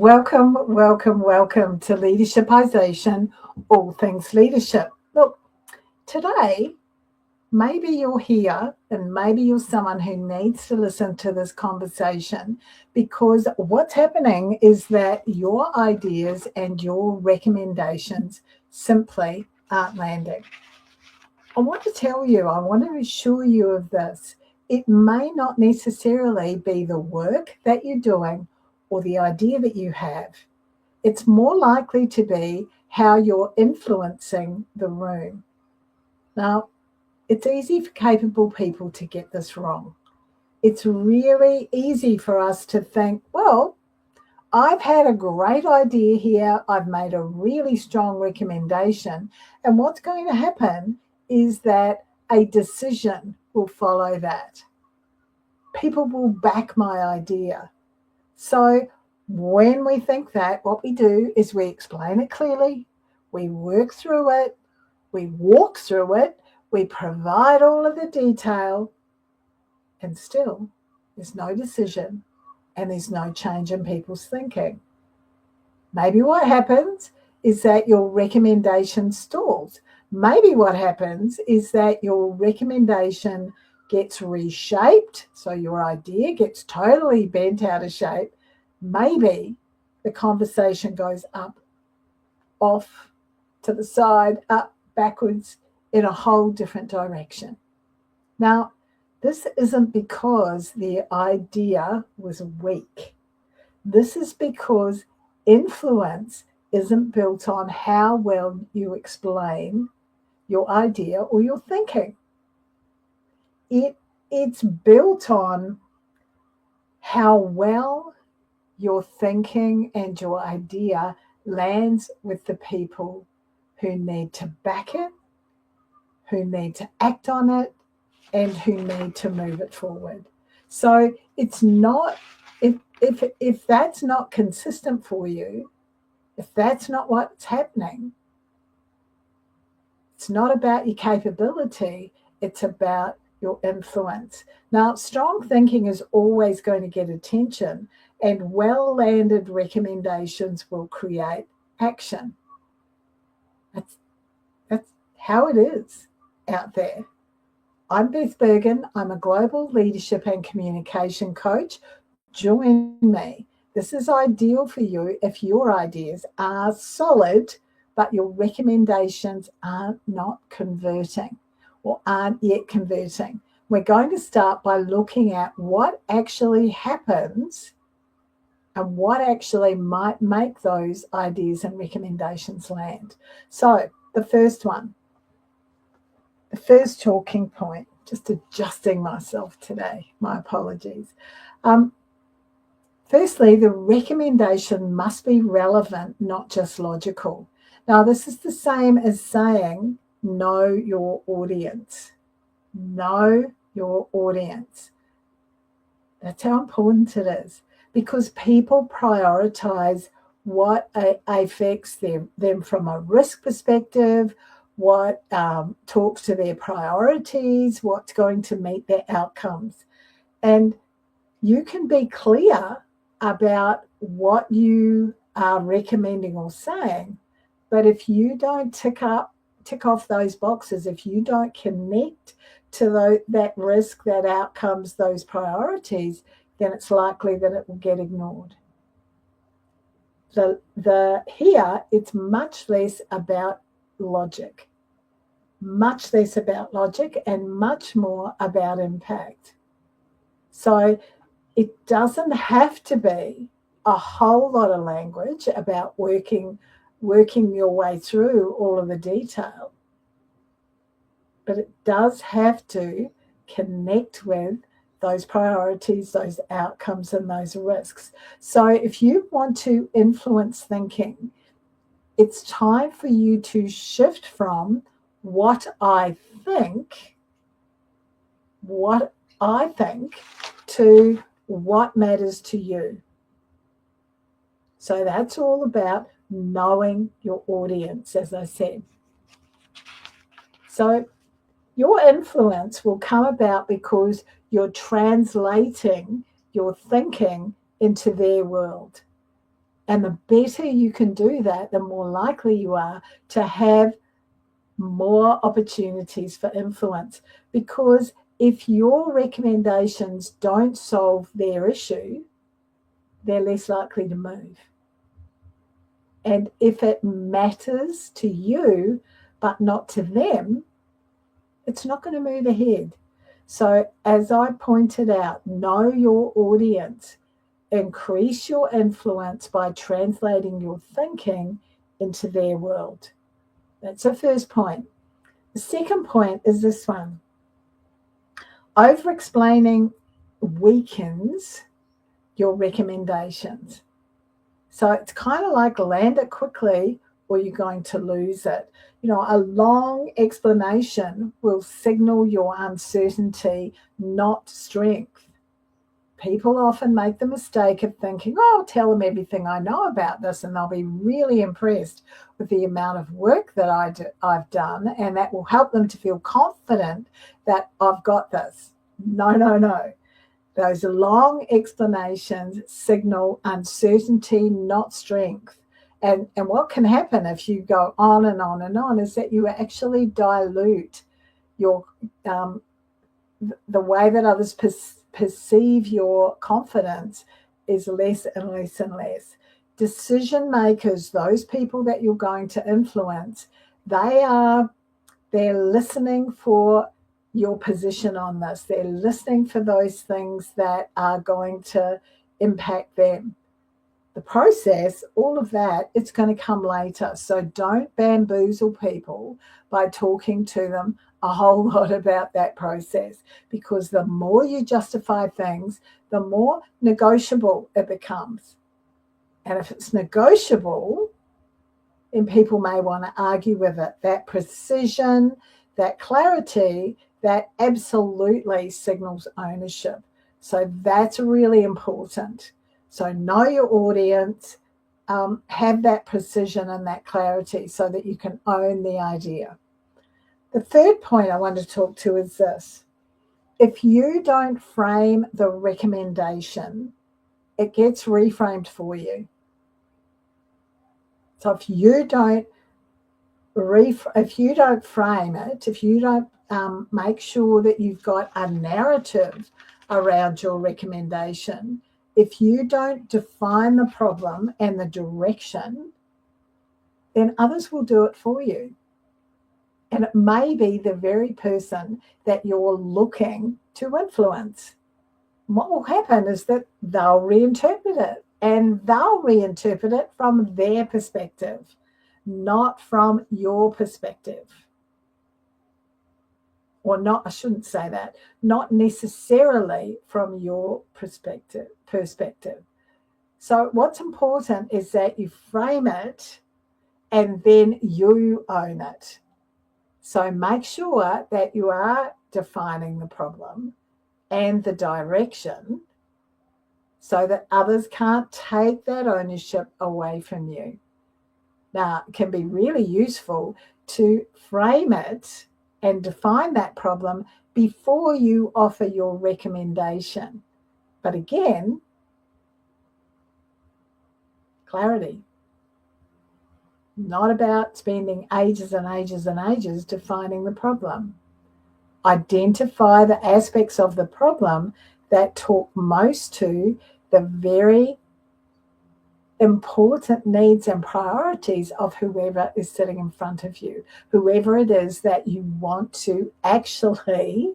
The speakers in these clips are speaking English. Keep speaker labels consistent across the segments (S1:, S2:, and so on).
S1: Welcome, welcome, welcome to Leadershipisation, all things leadership. Look, today, maybe you're here and maybe you're someone who needs to listen to this conversation because what's happening is that your ideas and your recommendations simply aren't landing. I want to tell you, I want to assure you of this. It may not necessarily be the work that you're doing or the idea that you have. It's more likely to be how you're influencing the room. Now, it's easy for capable people to get this wrong. It's really easy for us to think, well, I've had a great idea here. I've made a really strong recommendation. And what's going to happen is that a decision will follow that. People will back my idea. So when we think that, what we do is we explain it clearly, we work through it, we walk through it, we provide all of the detail, and still there's no decision and there's no change in people's thinking. Maybe what happens is that your recommendation stalls. Maybe what happens is that your recommendation gets reshaped, so your idea gets totally bent out of shape. Maybe the conversation goes up, off, to the side, up, backwards, in a whole different direction. Now, this isn't because the idea was weak. This is because influence isn't built on how well you explain your idea or your thinking. It's built on how well your thinking and your idea lands with the people who need to back it, who need to act on it, and who need to move it forward. So it's not, if that's not consistent for you, if that's not what's happening, it's not about your capability, it's about your influence. Now, strong thinking is always going to get attention, and well-landed recommendations will create action. That's how it is out there. I'm Beth Bergen. I'm a global leadership and communication coach. Join me. This is ideal for you if your ideas are solid, but your recommendations are not converting or aren't yet converting. We're going to start by looking at what actually happens and what actually might make those ideas and recommendations land. So the first one, the first talking point, just adjusting myself today, my apologies. Firstly, the recommendation must be relevant, not just logical. Now, this is the same as saying, know your audience. Know your audience. That's how important it is, because people prioritize what affects them from a risk perspective, what talks to their priorities, what's going to meet their outcomes. And you can be clear about what you are recommending or saying, but if you don't tick off those boxes, if you don't connect to that risk, that outcomes, those priorities, then it's likely that it will get ignored. Here, it's much less about logic, and much more about impact. So it doesn't have to be a whole lot of language about working your way through all of the detail, but it does have to connect with those priorities, those outcomes, and those risks. So if you want to influence thinking, it's time for you to shift from what I think to what matters to you. So that's all about knowing your audience, as I said. So your influence will come about because you're translating your thinking into their world. And the better you can do that, the more likely you are to have more opportunities for influence. Because if your recommendations don't solve their issue, they're less likely to move. And if it matters to you, but not to them, it's not going to move ahead. So, as I pointed out, know your audience. Increase your influence by translating your thinking into their world. That's the first point. The second point is this one. Over-explaining weakens your recommendations. So it's kind of like land it quickly or you're going to lose it. You know, a long explanation will signal your uncertainty, not strength. People often make the mistake of thinking, oh, I'll tell them everything I know about this and they'll be really impressed with the amount of work that I've done, and that will help them to feel confident that I've got this. No. Those long explanations signal uncertainty, not strength. And what can happen if you go on and on and on is that you actually dilute your the way that others perceive your confidence is less and less and less. Decision makers, those people that you're going to influence, they're listening for your position on this. They're listening for those things that are going to impact them. The process, all of that, it's going to come later. So don't bamboozle people by talking to them a whole lot about that process, because the more you justify things, the more negotiable it becomes. And if it's negotiable, then people may want to argue with it. That precision, that clarity, that absolutely signals ownership. So that's really important. So know your audience, have that precision and that clarity so that you can own the idea. The third point I want to talk to is this. If you don't frame the recommendation, it gets reframed for you. So if you don't frame it, if you don't make sure that you've got a narrative around your recommendation, if you don't define the problem and the direction, then others will do it for you. And it may be the very person that you're looking to influence. What will happen is that they'll reinterpret it, and they'll reinterpret it from their perspective, not from your perspective. Or not, I shouldn't say that, not necessarily from your perspective. So what's important is that you frame it and then you own it. So make sure that you are defining the problem and the direction so that others can't take that ownership away from you. Now, it can be really useful to frame it and define that problem before you offer your recommendation. But again, clarity. Not about spending ages and ages and ages defining the problem. Identify the aspects of the problem that talk most to the very important needs and priorities of whoever is sitting in front of you, whoever it is that you want to actually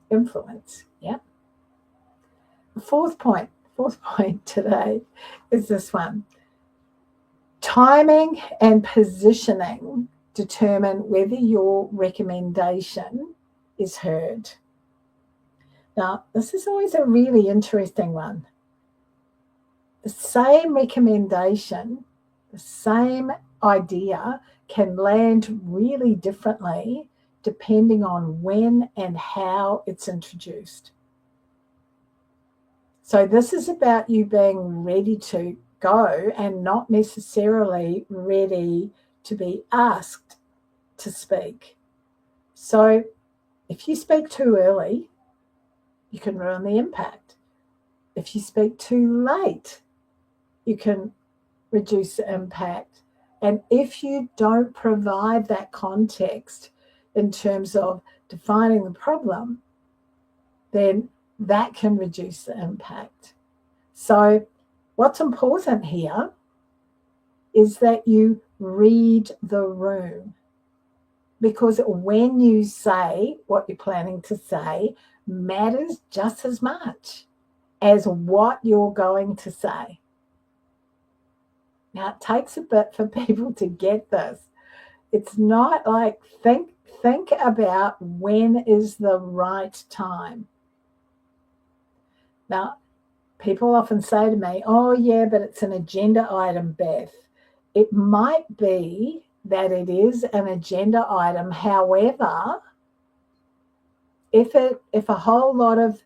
S1: influence. Yeah. The fourth point today is this one. Timing and positioning determine whether your recommendation is heard. Now, this is always a really interesting one. The same recommendation, the same idea can land really differently depending on when and how it's introduced. So this is about you being ready to go and not necessarily ready to be asked to speak. So if you speak too early, you can ruin the impact. If you speak too late, you can reduce the impact. And if you don't provide that context in terms of defining the problem, then that can reduce the impact. So what's important here is that you read the room, because when you say what you're planning to say matters just as much as what you're going to say. Now, it takes a bit for people to get this. It's not like think about when is the right time. Now, people often say to me, oh, yeah, but it's an agenda item, Beth. It might be that it is an agenda item. However, if a whole lot of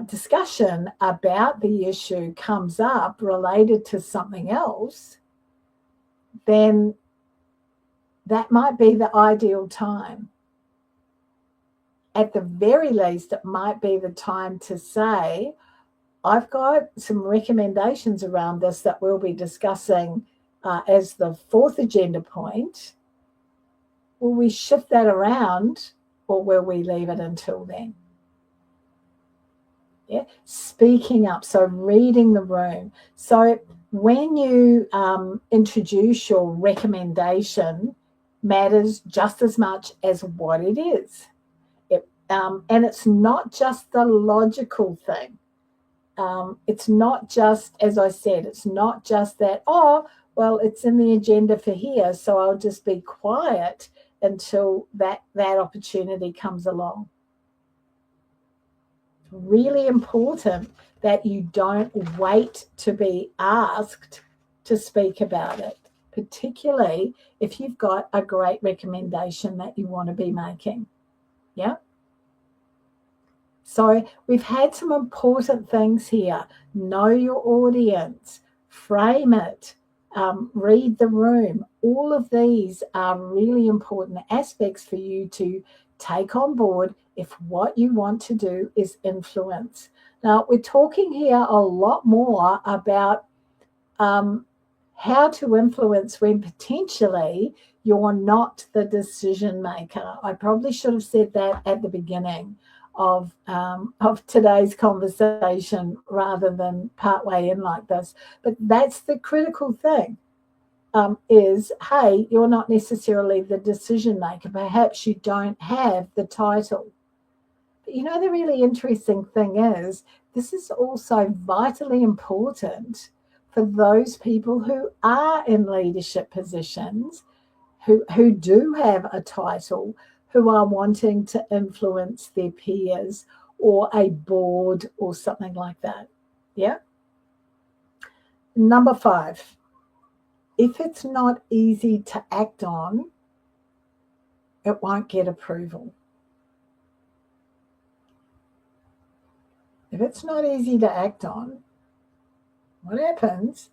S1: discussion about the issue comes up related to something else, then that might be the ideal time. At the very least, it might be the time to say, I've got some recommendations around this that we'll be discussing as the fourth agenda point. Will we shift that around, or will we leave it until then? Yeah, speaking up, so reading the room. So when you introduce your recommendation, matters just as much as what it is. And it's not just the logical thing. It's not just, as I said, it's not just that, oh, well, it's in the agenda for here, so I'll just be quiet until that opportunity comes along. It's really important that you don't wait to be asked to speak about it, particularly if you've got a great recommendation that you want to be making. Yeah. So we've had some important things here. Know your audience, frame it, read the room. All of these are really important aspects for you to take on board if what you want to do is influence. Now, we're talking here a lot more about how to influence when potentially you're not the decision maker. I probably should have said that at the beginning of today's conversation rather than partway in like this. But that's the critical thing, is, hey, you're not necessarily the decision maker. Perhaps you don't have the title. But you know, the really interesting thing is, this is also vitally important for those people who are in leadership positions, who do have a title, who are wanting to influence their peers or a board or something like that. Yeah. Number 5, if it's not easy to act on, it won't get approval. If it's not easy to act on, what happens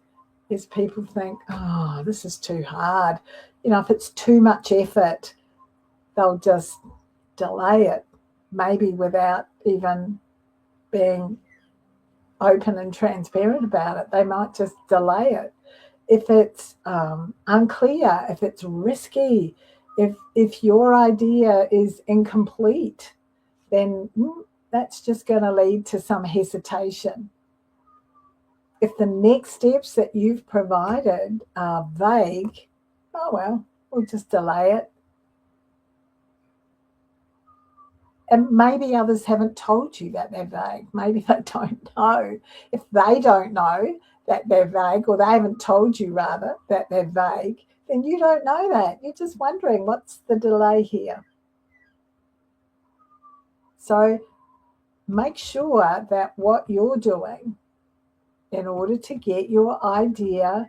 S1: is people think, oh, this is too hard. You know, if it's too much effort, they'll just delay it, maybe without even being open and transparent about it. They might just delay it. If it's unclear, if it's risky, if your idea is incomplete, then that's just going to lead to some hesitation. If the next steps that you've provided are vague, oh well, we'll just delay it. And maybe others haven't told you that they're vague. Maybe they don't know. If they don't know that they're vague, or they haven't told you rather that they're vague, then you don't know that. You're just wondering, what's the delay here? So make sure that what you're doing in order to get your idea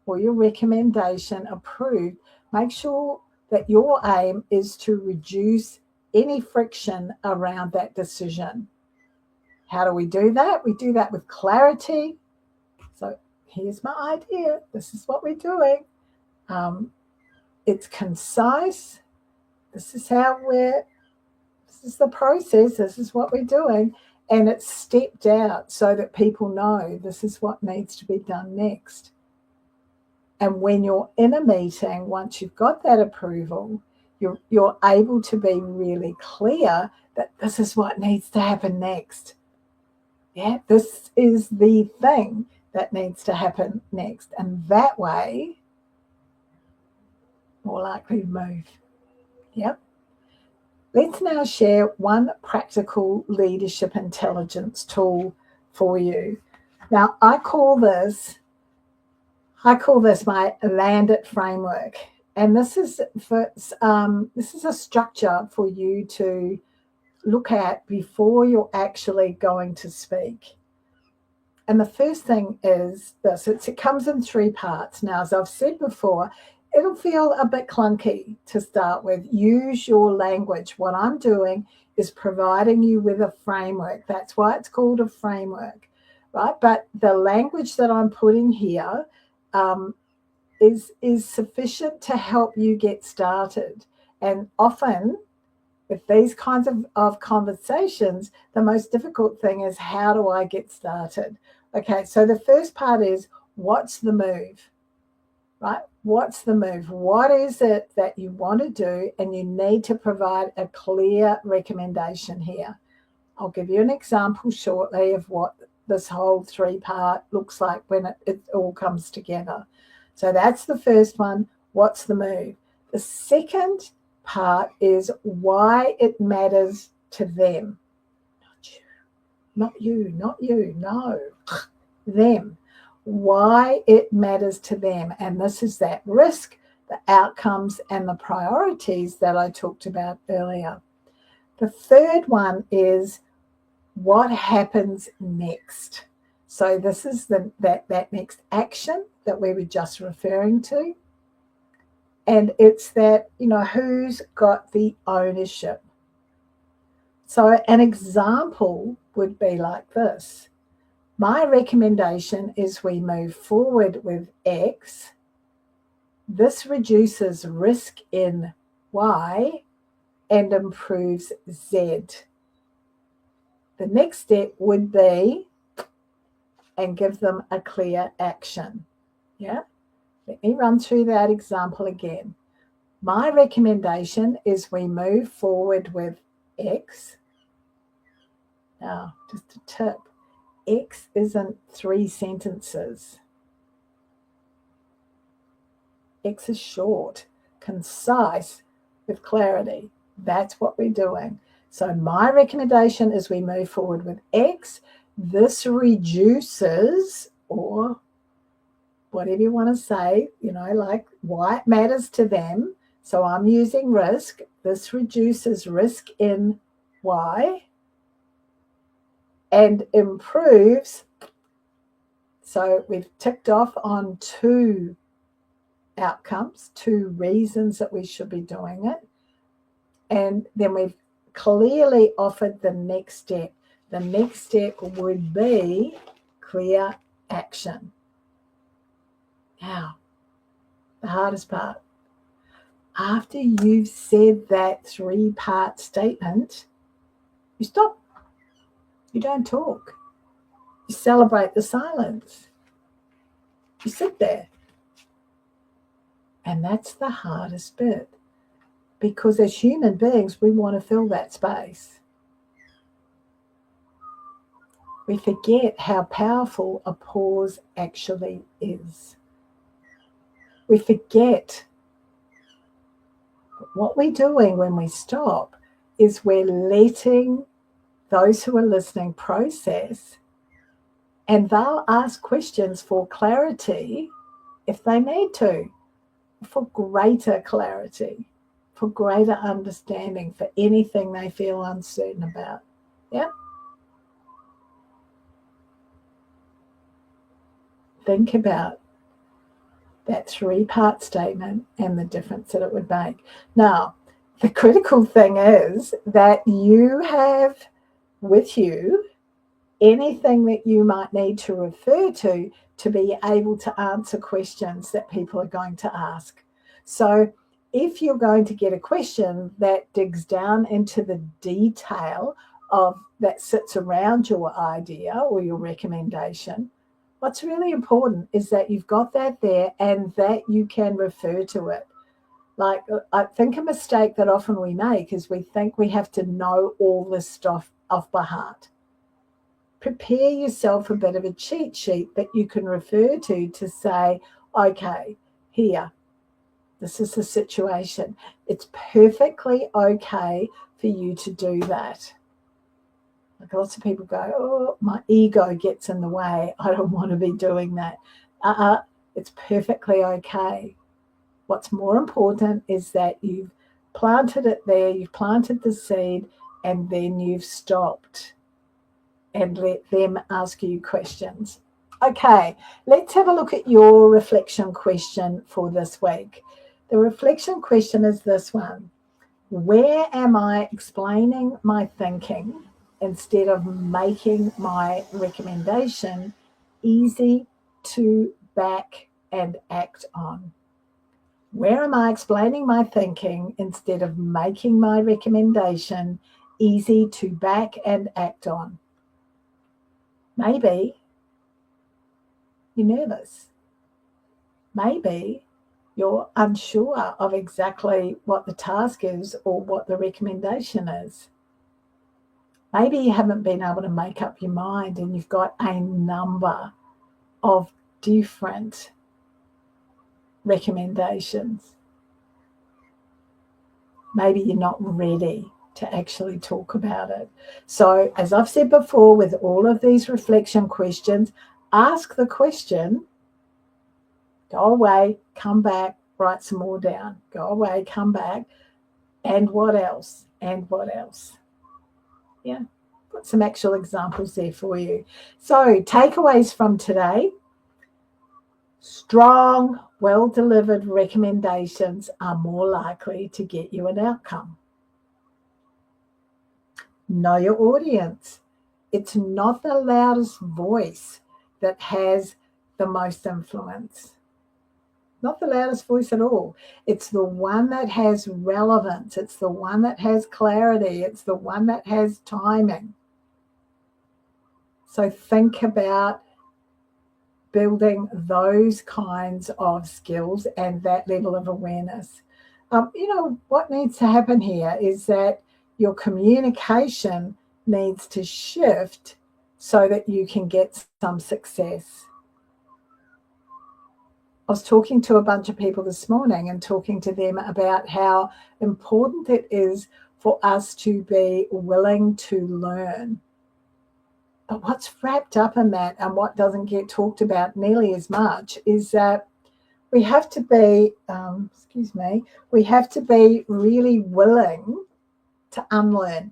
S1: or your recommendation approved, make sure that your aim is to reduce any friction around that decision. How do we do that? We do that with clarity. So here's my idea. This is what we're doing. It's concise. This is the process. This is what we're doing. and it's stepped out so that people know this is what needs to be done next. And when you're in a meeting, once you've got that approval, you're able to be really clear that this is what needs to happen next. Yeah, this is the thing that needs to happen next. And that way, more likely to move. Yep. Let's now share one practical leadership intelligence tool for you. Now, I call this my Land It framework, and this is a structure for you to look at before you're actually going to speak. And the first thing is this: it comes in 3 parts. Now, as I've said before, it'll feel a bit clunky to start with. Use your language. What I'm doing is providing you with a framework. That's why it's called a framework, right? But the language that I'm putting here is sufficient to help you get started. And often with these kinds of conversations, the most difficult thing is, how do I get started? Okay, so the first part is, what's the move, right? What's the move? What is it that you want to do? And you need to provide a clear recommendation here. I'll give you an example shortly of what this whole 3-part looks like when it all comes together. So that's the first one. What's the move? The second part is why it matters to them. Not you, no, them. Why it matters to them. And this is that risk, the outcomes, and the priorities that I talked about earlier. The third one is what happens next. So this is that next action that we were just referring to. And it's that, who's got the ownership. So an example would be like this. My recommendation is we move forward with X. This reduces risk in Y and improves Z. The next step would be, and give them a clear action. Yeah? Let me run through that example again. My recommendation is we move forward with X. Now, just a tip. X isn't 3 sentences. X is short, concise, with clarity. That's what we're doing. So my recommendation is we move forward with X. This reduces, or whatever you want to say, like why it matters to them. So I'm using risk. This reduces risk in Y and improves. So we've ticked off on 2 outcomes, 2 reasons that we should be doing it. And then we've clearly offered the next step. The next step would be clear action. Now, the hardest part. After you've said that 3-part statement, you stop. You don't talk. You celebrate the silence. You sit there. And that's the hardest bit. Because as human beings, we want to fill that space. We forget how powerful a pause actually is. We forget what we're doing when we stop is we're letting those who are listening process, and they'll ask questions for clarity if they need to, for greater clarity, for greater understanding, for anything they feel uncertain about. Yeah? Think about that 3-part statement and the difference that it would make. Now, the critical thing is that you have with you anything that you might need to refer to be able to answer questions that people are going to ask. So if you're going to get a question that digs down into the detail that sits around your idea or your recommendation. What's really important is that you've got that there and that you can refer to it. Like, I think a mistake that often we make is we think we have to know all this stuff off by heart. Prepare yourself a bit of a cheat sheet that you can refer to say, okay, here, this is the situation. It's perfectly okay for you to do that. Like, lots of people go, oh, my ego gets in the way. I don't want to be doing that. It's perfectly okay. What's more important is that you've planted it there, you've planted the seed, and then you've stopped and let them ask you questions. Okay, let's have a look at your reflection question for this week. The reflection question is this one. Where am I explaining my thinking instead of making my recommendation easy to back and act on? Where am I explaining my thinking instead of making my recommendation easy to back and act on? Maybe you're nervous. Maybe you're unsure of exactly what the task is or what the recommendation is. Maybe you haven't been able to make up your mind and you've got a number of different recommendations. Maybe you're not ready to actually talk about it. So, as I've said before, with all of these reflection questions, ask the question, go away, come back, write some more down. Go away, come back, and what else? And what else? Yeah, got some actual examples there for you. So, takeaways from today. Strong, well-delivered recommendations are more likely to get you an outcome. Know your audience. It's not the loudest voice that has the most influence. Not the loudest voice at all. It's the one that has relevance. It's the one that has clarity. It's the one that has timing. So think about building those kinds of skills and that level of awareness. What needs to happen here is that your communication needs to shift so that you can get some success. I was talking to a bunch of people this morning and talking to them about how important it is for us to be willing to learn. But what's wrapped up in that and what doesn't get talked about nearly as much is that we have to be, we have to be really willing to unlearn.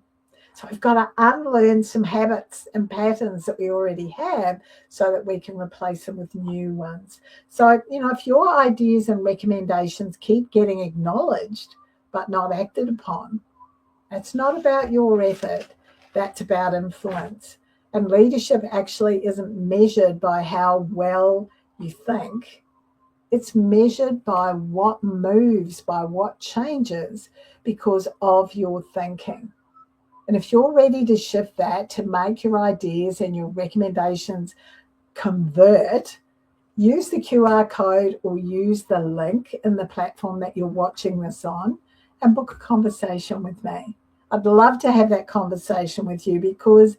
S1: So we've got to unlearn some habits and patterns that we already have so that we can replace them with new ones. So, if your ideas and recommendations keep getting acknowledged but not acted upon, that's not about your effort, that's about influence. And leadership actually isn't measured by how well you think. It's measured by what moves, by what changes because of your thinking. And if you're ready to shift that to make your ideas and your recommendations convert, use the QR code or use the link in the platform that you're watching this on and book a conversation with me. I'd love to have that conversation with you because,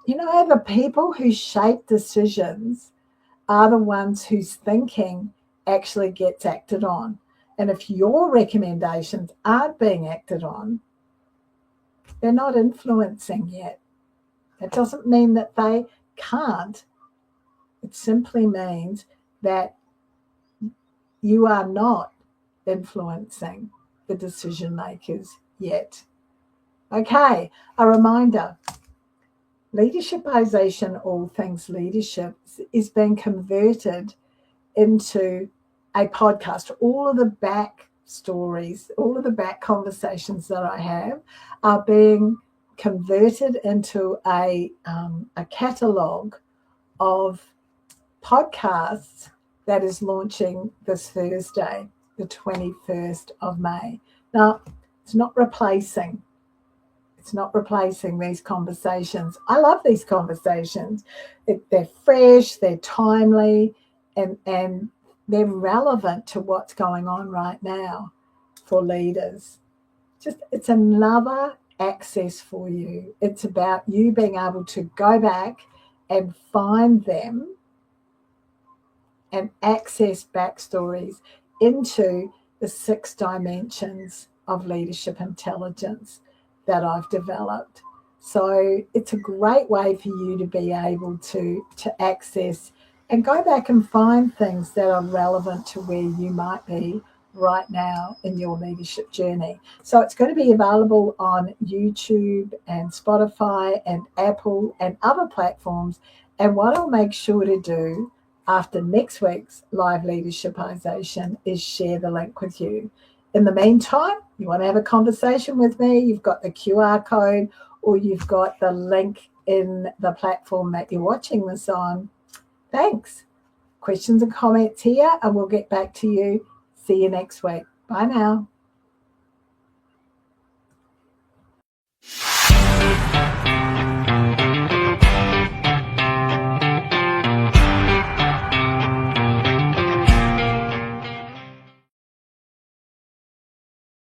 S1: the people who shape decisions are the ones whose thinking actually gets acted on. And if your recommendations aren't being acted on, they're not influencing yet. That doesn't mean that they can't. It simply means that you are not influencing the decision makers yet. Okay, a reminder. Leadershipisation, all things leadership, is being converted into a podcast. All of the back stories, all of the back conversations that I have are being converted into a catalogue of podcasts that is launching this Thursday, the 21st of May. Now, it's not replacing. It's not replacing these conversations. I love these conversations. They're fresh, they're timely, and they're relevant to what's going on right now for leaders. It's another access for you. It's about you being able to go back and find them and access backstories into the 6 dimensions of leadership intelligence that I've developed. So it's a great way for you to be able to access and go back and find things that are relevant to where you might be right now in your leadership journey. So it's going to be available on YouTube and Spotify and Apple and other platforms. And what I'll make sure to do after next week's live leadershipization is share the link with you. In the meantime, you want to have a conversation with me, you've got the QR code or you've got the link in the platform that you're watching this on. Thanks. Questions and comments here, and we'll get back to you. See you next week. Bye now.